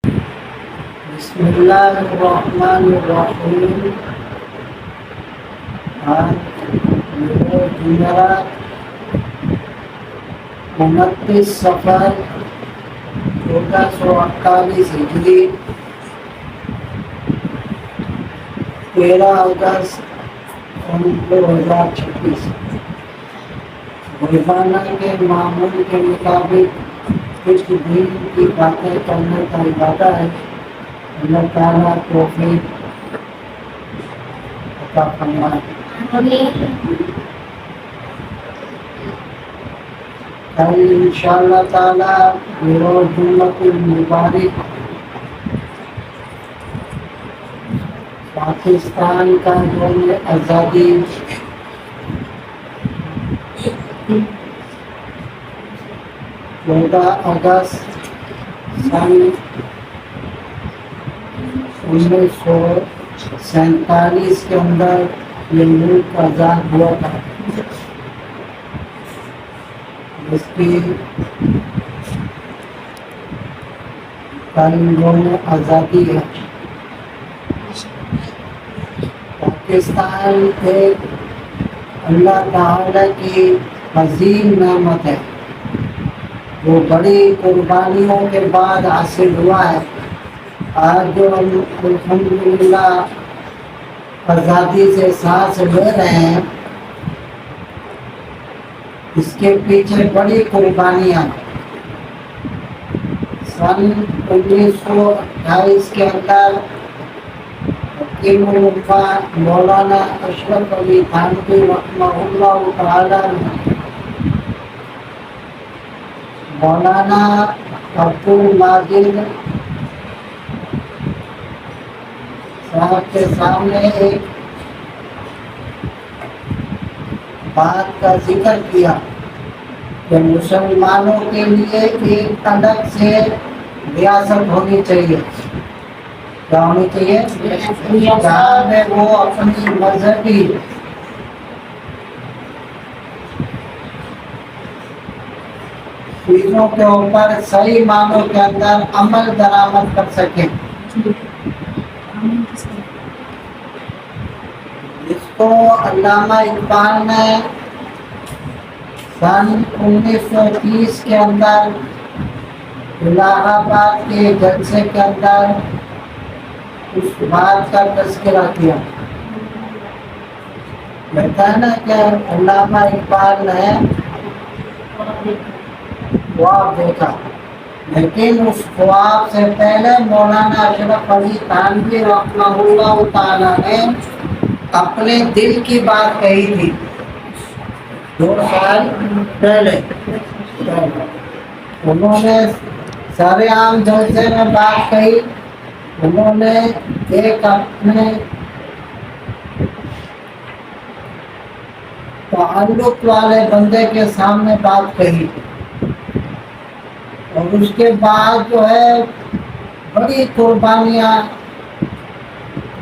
بسم اللہ الرحمن الرحیم۔ آج جمعرات 29 صفر 1448 ہجری، 13 اگست 2026۔ روزانہ کے معمول کے مطابق کچھ دین کی باتیں کرنے کا ارادہ ہے۔ اللہ تعالیٰ توفیق عطا فرمائے۔ کل انشاءاللہ تعالیٰ بروز جمعۃ المبارک پاکستان کا یوم آزادی 14 اگست سن 1947 کے اندر یہ ملک آزاد ہوا تھا، جس کی کل یوم آزادی ہے۔ پاکستان ایک اللہ تعالی کی عظیم نعمت ہے، وہ بڑی قربانیوں کے بعد حاصل ہوا ہے۔ آج جو ہم الحمدللہ آزادی سے سانس لے رہے ہیں، اس کے پیچھے بڑی قربانیاں۔ سن 1928 کے اندر حکیم الامہ مولانا اشرف علی تھانوی رحمہ اللہ تعالی نے مولانا عبدالماجد صاحب کے سامنے ایک بات کا ذکر کیا کہ مسلمانوں کے لیے ایک الگ سے ریاست ہونی چاہیے۔ کیا ہونی چاہیے؟ جہاں میں وہ اپنی مذہبی چیزوں کے اوپر صحیح معنوں کے اندر عمل درآمد کر سکیں۔ اس کو علامہ اقبال نے سن 1930 کے اندر الہ آباد کے جلسے کے اندر اس بات کا تذکرہ کیا۔ کہتا ہے نا کہ علامہ اقبال نے خواب دیکھا، لیکن اس خواب سے پہلے مولانا اشرف علی تھانوی رحمہ اللہ تعالی نے اپنے دل کی بات کہی تھی 2 سال پہلے۔ انہوں نے سارے عام جلسے میں بات کہی، انہوں نے ایک اپنے تعلق والے بندے کے سامنے بات کہی، اور اس کے بعد جو ہے بڑی قربانیاں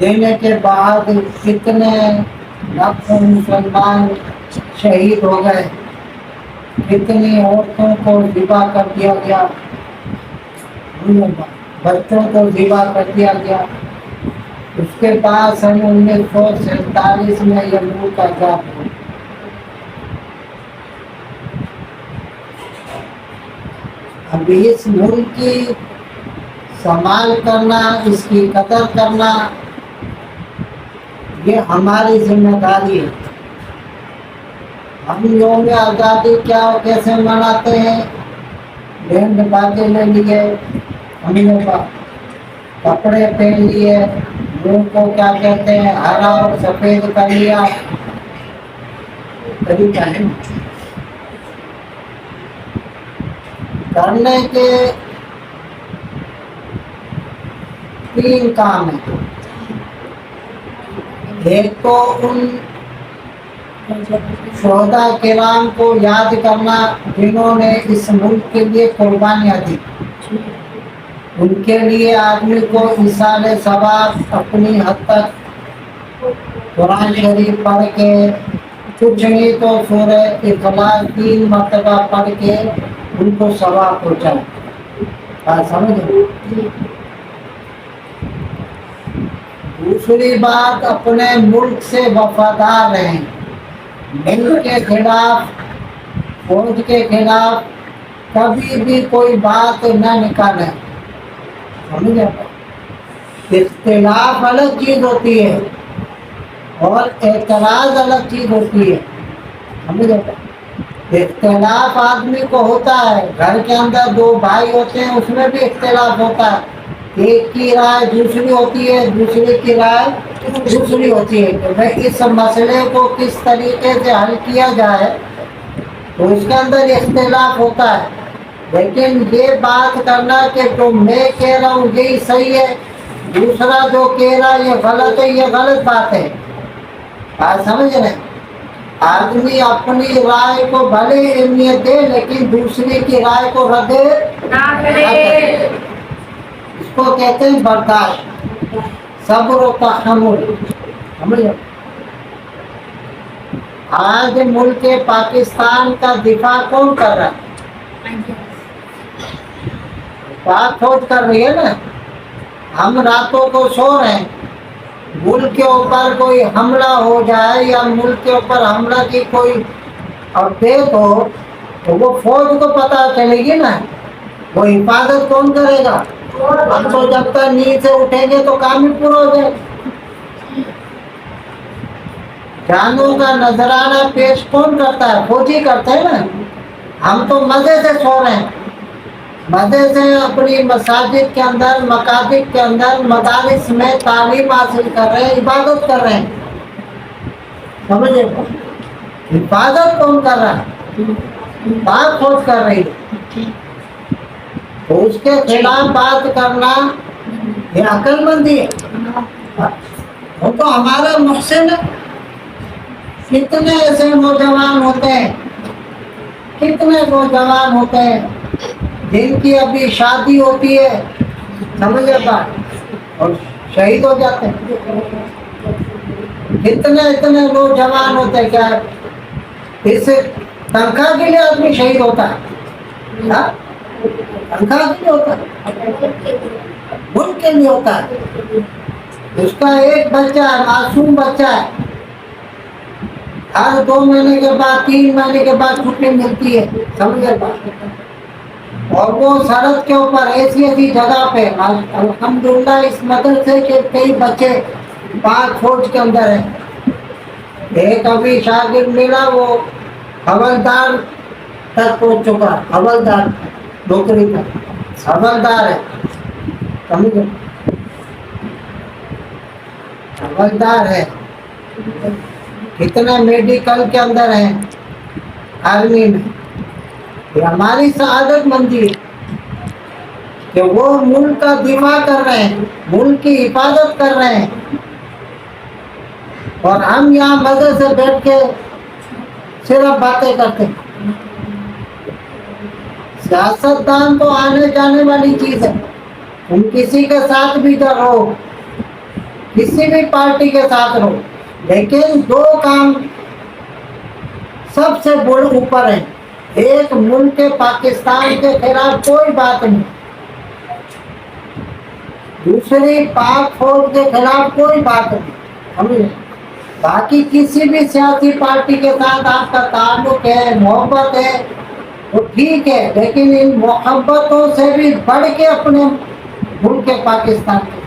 دینے کے بعد کتنے لاکھوں مسلمان شہید ہو گئے، کتنی عورتوں کو ذبح کر دیا گیا، بچوں کو ذبح کر دیا گیا۔ اس کے بعد سن 1947 میں یہ ملک آزاد ہوا۔ اب اس ملک کی سنبھال کرنا، اس کی قدر کرنا، یہ ہماری ذمہ داری ہے۔ ہم یوم آزادی کیا کیسے مناتے ہیں؟ بینڈ باجے لے لیے، ہم نے کپڑے پہن لیے، منہ کو کیا کہتے ہیں ہرا اور سفید کر لیا، طریقہ ہے کرنے کے 3 کام ہیں۔ ایک تو ان شہداء کرام کو یاد کرنا جنہوں نے اس ملک کے لیے قربانیاں دی۔ ان کے لیے آدمی کو ایصال ثواب اپنی حد تک قرآن شریف پڑھ کے، کچھ نہیں تو سورہ اخلاص 3 مرتبہ پڑھ کے ان کو ثواب پہنچائے۔ بات سمجھ؟ दूसरी बात, अपने मुल्क से वफादार रहें, मुल्क के खिलाफ, फौज के खिलाफ कभी भी कोई बात न निकालें। समझ आप? इख्तिलाफ अलग चीज होती है और एतराज अलग चीज होती है। समझ आप? इख्तिलाफ आदमी को होता है, घर के अंदर दो भाई होते हैं उसमें भी इख्तिलाफ होता है, एक की राय दूसरी होती है, दूसरे की राय दूसरी होती है। तो भाई इस मसले को किस तरीके से हल किया जाए तो उसके अंदर इख्तिलाफ होता है। लेकिन ये बात करना कि जो मैं कह रहा हूँ यही सही है, दूसरा जो कह रहा है ये गलत है, ये गलत बात है। बात समझ रहे? आदमी अपनी राय को भले अहमियत दे लेकिन दूसरे की राय को रद्द ना करे। इसको कहते हैं बर्दाश्त, सब्र और तहम्मुल। समझ? आज मुल्क पाकिस्तान का दिफा कौन कर रहा है? बात फौज कर रही है ना। हम रातों को सो रहे हैं, मुल्क के ऊपर कोई हमला हो जाए या मुल्क के ऊपर हमला की कोई अपडेट हो तो वो फौज को पता चलेगी ना, वो हिफाजत कौन करेगा? हम तो जब तक नींद से उठेंगे तो काम ही पूरा हो जाए। जानों का नजराना पेश कौन करता है? फौजी करते हैं ना। हम तो मजे से सो रहे हैं, मजे से अपनी मसाजिद के अंदर, मकातिब के अंदर, मदारिस में तालीम हासिल कर रहे हैं, इबादत कर रहे हैं। समझे? इबादत कौन कर रहा है? बात फौज कर रही है। तो उसके खिलाफ बात करना ये अक्लमंदी है। वो तो हमारा मुहसिन है। कितने ऐसे नौजवान होते हैं, कितने नौजवान होते हैं जिनकी अभी शादी होती है, समझ बात, और शहीद हो जाते हैं। कितने इतने नौजवान होते हैं, क्या इस तनख्वाह के लिए आदमी शहीद होता है? तनख्वाह के लिए होता है, मुल्क के लिए होता है। उसका एक बच्चा है, मासूम बच्चा है, हर 2 महीने के बाद, 3 महीने के बाद छुट्टी मिलती है। समझ बात? और वो सड़क के ऊपर ऐसी ऐसी जगह पे, अल्हम्दुलिल्लाह इस मदरसे के कई बच्चे पाक फौज के अंदर है। एक अभी शागिर्द मिला, वो हवलदार तक पहुंच चुका, हवलदार नौकरी का हवलदार है। समझे? हवलदार है। कितने मेडिकल के अंदर है, आर्मी में। ये हमारी सआदत मंदी है कि वो मुल्क का दिफा कर रहे हैं, मुल्क की हिफाजत कर रहे हैं, और हम यहाँ मजे से बैठ के सिर्फ बातें करते हैं। सियासतदान तो आने जाने वाली चीज है, तुम किसी के साथ भी रहो, किसी भी पार्टी के साथ रहो, लेकिन 2 काम सबसे बड़े ऊपर है। एक, मुल्क के पाकिस्तान के खिलाफ कोई बात नहीं। दूसरी, पाक फौज के खिलाफ कोई बात नहीं। समझे? बाकी किसी भी सियासी पार्टी के साथ आपका ताल्लुक है, मोहब्बत है, तो ठीक है, लेकिन इन मोहब्बतों से भी बढ़ के अपने मुल्क के पाकिस्तान के,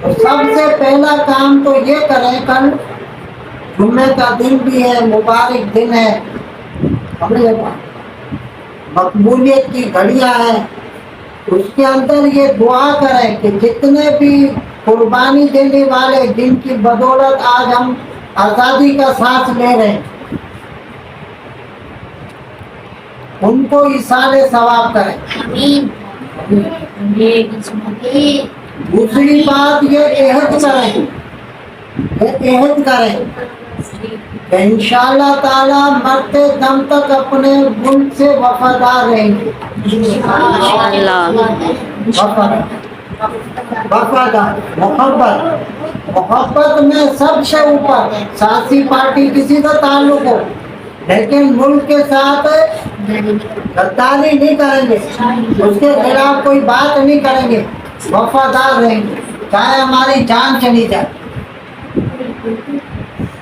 तो सबसे पहला काम तो ये करें, कल जुम्मे का दिन भी है, मुबारक दिन है, मकबूलियत की घड़ियां हैं, उसके अंदर ये दुआ करें कि जितने भी कुर्बानी देने वाले, जिनकी बदौलत आज हम आज़ादी का सांस ले रहे हैं, उनको इसाले सवाब करें। दूसरी बात ये एहद करें कि इंशाअल्लाह ताला मरते दम तक अपने मुल्क से वफादार रहेंगे। वफादार, मोहब्बत में सबसे ऊपर, सियासी पार्टी किसी का ताल्लुक हो, लेकिन मुल्क के साथ गद्दारी नहीं करेंगे, उसके खिलाफ कोई बात नहीं करेंगे, वफादार रहेंगे। चाहे हमारी जान चली जाए।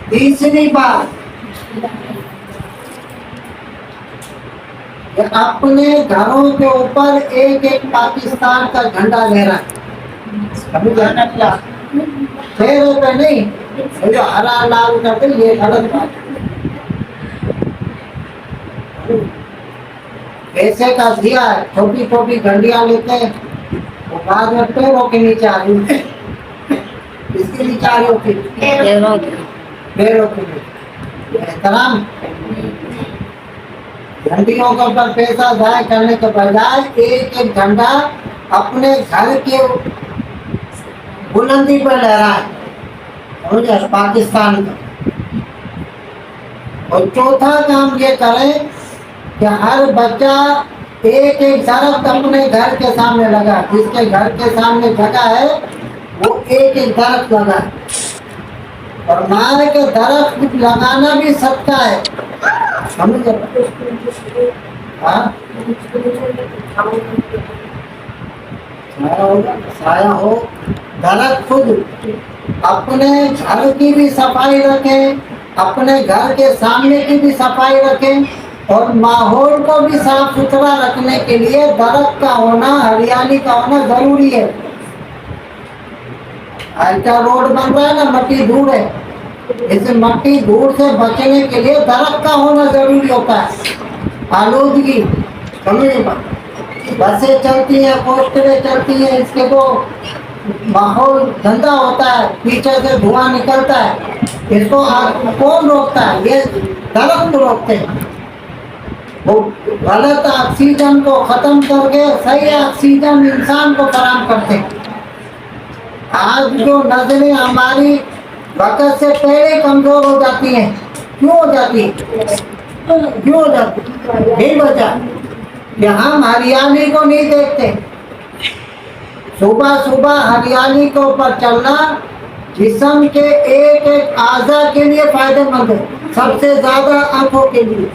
तीसरी बात, कि अपने घरों के ऊपर एक एक पाकिस्तान का झंडा लहरा है। चेहरे पे नहीं, जो हरा लाल करते ये गलत बात है। पैसे का दिया है, छोटी छोटी घंटियां लेते हैं, वो बाद में पैरों के नीचे आ रही है। इसके नीचे आ रही होती पैरों के नीचे। एहतराम, घंटियों के ऊपर पैसा जाया करने के बजाय एक एक झंडा अपने घर के बुलंदी पर लहराए, समझे, पाकिस्तान का। और चौथा काम ये करें कि हर बच्चा एक एक दरख्त अपने घर के सामने लगा, जिसके घर के सामने जगह है वो एक एक दरख्त लगाए। और मारे के दरख्त लगाना भी सदका है, समझे। हाँ, छाया हो, दरख्त खुद अपने घर की भी सफाई रखें, अपने घर के सामने की भी सफाई रखें, और माहौल को भी साफ सुथरा रखने के लिए दरख्त का होना, हरियाली का होना जरूरी है। आज का रोड बन रहा है ना, मट्टी धूल है, इस मट्टी धूल से बचने के लिए दरख्त का होना जरूरी होता है। आलूदगी, समझिए, बसें चलती हैं, पोस्टरें चलती हैं, इसके को माहौल गंदा होता है, पीछे से धुआं निकलता है, इसको कौन रोकता है? ये दरख्त रोकते हैं। वो गलत ऑक्सीजन को खत्म करके सही ऑक्सीजन इंसान को फराहम करते हैं। आज जो नजरें हमारी वक्त से पहले कमजोर हो जाती हैं, क्यों हो जाती है? क्यों हो जाती? यही वजह कि हम हरियाली को नहीं देखते। सुबह सुबह हरियाली के ऊपर चलना जिस्म के एक एक आज़ा के लिए फायदेमंद है, सबसे ज्यादा आंखों के लिए।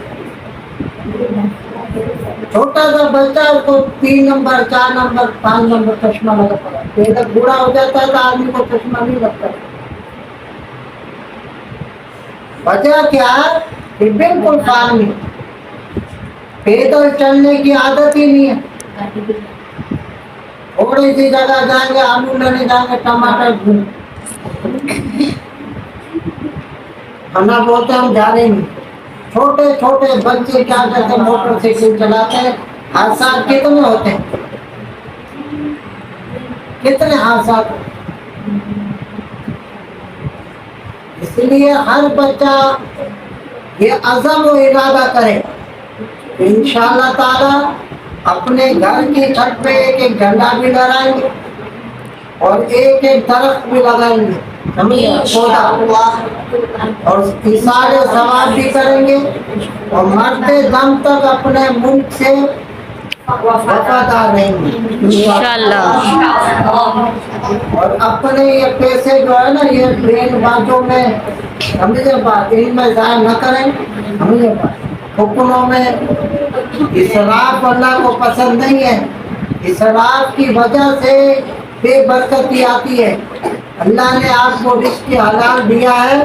छोटा सा बच्चा, उसको 3 नंबर 4 नंबर 5 नंबर चश्मा लगा पड़ा, जब बूढ़ा हो जाता है तो आदमी को चश्मा नहीं लगता। वजह क्या है? बिल्कुल फार्मी, पैदल चलने की आदत ही नहीं है। थोड़ी सी जगह जाएंगे, आलू लेने जाएंगे, टमाटर खाना बोलते हम जा रहे नहीं। छोटे छोटे बच्चे क्या करते, मोटरसाइकिल चलाते हैं, हादसा कितने होते हैं, कितने हादसा। इसलिए हर बच्चा ये अज़म व इरादा करे, इंशाअल्लाह ताला अपने घर की छत पे एक एक झंडा भी लहराएंगे और एक एक दरख्त भी लगाएंगे, पौधा, और इसारे सवाब भी करेंगे, और मरते दम तक अपने मुल्क से वफादार रहेंगे इंशाअल्लाह। और अपने ये पैसे जो है ना, ये ब्रेन बातों में, समझे बात, इनमें ज़ाया न करें, समझे बात। हुक्मों में इसराफ अल्लाह को पसंद नहीं है। इसराफ की वजह से बेबरकती आती है। अल्लाह ने आपको रिज़्क़ हलाल दिया है,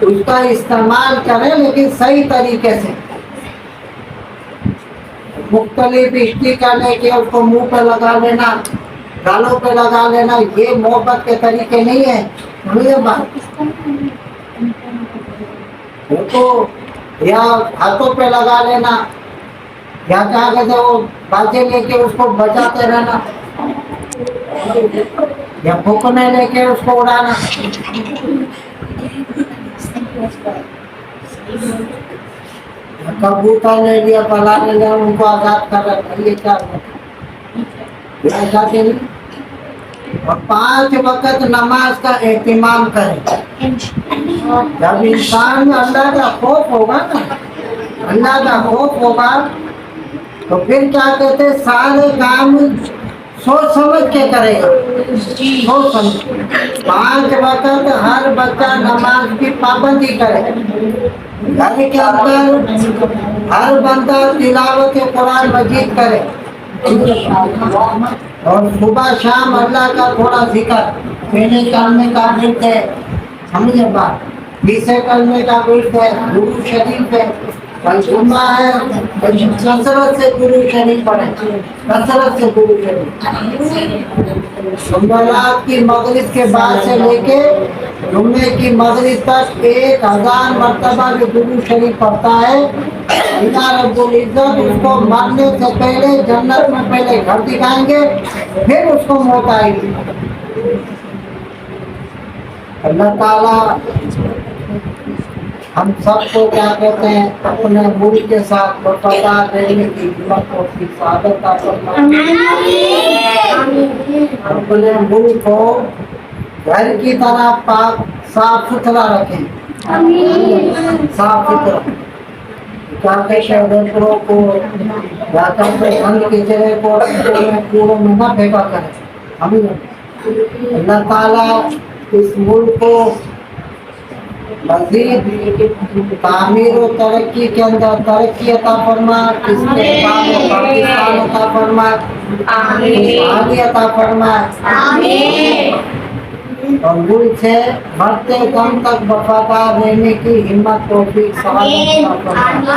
उसका इस्तेमाल करें, लेकिन सही तरीके से। मुख्तलिफ स्टिकर लेके उसको मुंह पे लगा लेना, गालों पे लगा लेना, ये मोहब्बत के तरीके नहीं है, समझे बात। तो या हाथों पे लगा लेना, या क्या कहते वो बाजे लेके उसको बजाते रहना, या फूकने लेके उसको उड़ाना। कबूतर ले लिया, पला ले लिया, उनको आजाद कर रखा, ये क्या ऐसा नहीं। और 5 वक्त नमाज का एहतिमाम करें। जब इंसान में अल्लाह का खौफ होगा ना, अल्लाह का खौफ होगा, तो फिर क्या कहते, सारे काम सोच समझ के करेगा, सोच समझ। 5 वक्त हर बच्चा नमाज की पाबंदी करे, घर के अंदर हर बंदा तिलावत कुरान मजीद करे, और सुबह शाम अल्लाह का थोड़ा जिक्र, पहले कलमे का विर्द है, समझे बात, तीसरे कलमे का विर्द है, गुरु शरीफ है, कल जुम्मा है, कसरत से गुरु शरीफ पढ़े, कसरत से गुरु शरीफ। जुम्मेरात की मगरिब के बाद से लेके जुम्मे की मगरिब तक 1000 मरतबा जो गुरु शरीफ पढ़ता है, अल्लाह रब्बुल इज्जत उसको मरने से पहले जन्नत में पहले घर दिखाएंगे, फिर उसको मौत आएगी। अल्लाह ताला हम सबको क्या कहते हैं, अपने मुल्क के साथ वफादार रहने की हिम्मत और हिफाजत का अपने मुल्क को घर की तरह पाक साफ सुथरा रखें, साफ सुथरा। क्या कहते हैं, रेपरों को या कहते बंद किचरे को कूड़ों में न फेंका करें। हम अल्लाह ताला इस मुल्क को मजीद तामीर और तरक्की के अंदर तरक्की अता फरमा, पाकिस्तान अता फरमा, खुशहाली अता फरमा, और मुल्क से मरते दम तक वफादार रहने की हिम्मत तौफीक सआदत अता फरमा।